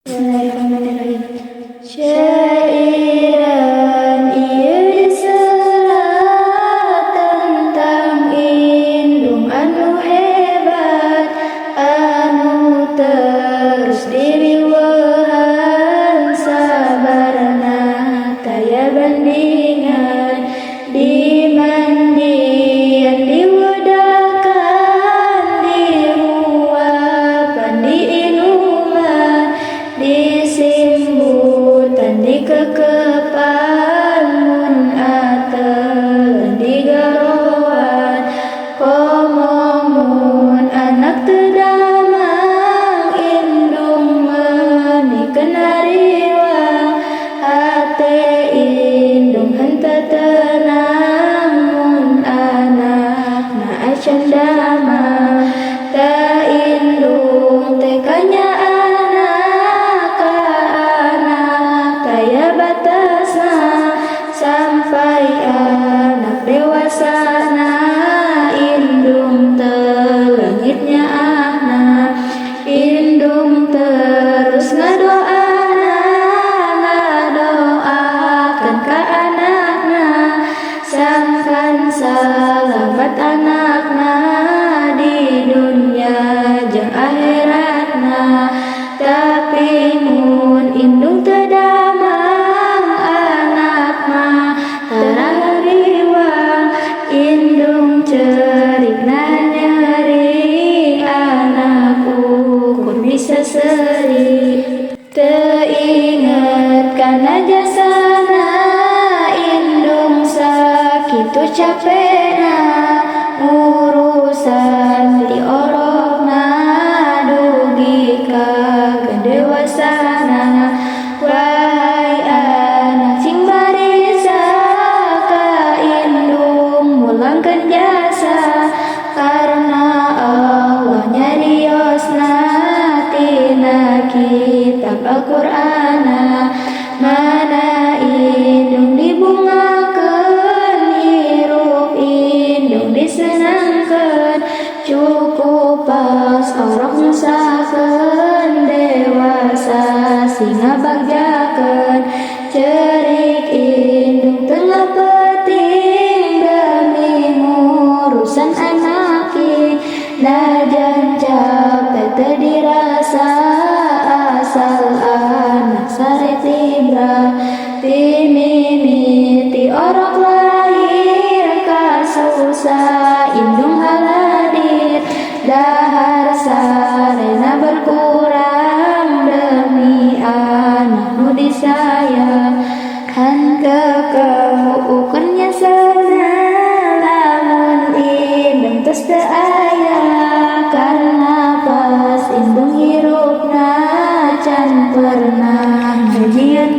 Bismillahirrahmanirrahim. Syairan ieu diserat tentang indung anu hebat, anu terus diriweuhan sabarna taya bandingan, dimandian diwedakan diruapan diinuman, disimbutan dikekepan mun ateun digaroan, komo mun anak teu damang indung meunikeun hariwang, hate indung henteu tenang mun anakna acan damang, ta indung teh kanyaan ka anak taya batasna, sampai anak dewasana indung teu leungit nyaahna, indung terus ngadoakeun ka anakna, sangkan salamet anakna di dunya jeung akhiratna. Tapi mun indung teu damang anak mah tara hariwang, indung cerikna nyeri anak ukur bisa seri, teu inget kana jasana indung sakitu capena, urusan di orokna dugi ka dewasana. Wahai anak cing barisa ka indung mulangkeun jasa, karena Allah nyariosna tina kitab Al-Qur'ana, mana indung dibungakeun, hirup indung disenangkeun, cukup pas orok nyusakeun, dewasa singa bagjakeun, cerik indung tengah penting demi ngurusan anaki, najan capek teu dirasa asal anak sare tibra, timimiti orok lahir ka susah indung haladir, dahar sarena berkurang demi anak nu disayang, han kekeh ukur nyasana lamun indung tos teu aya, karena pas indung hirupna can pernah ngajieun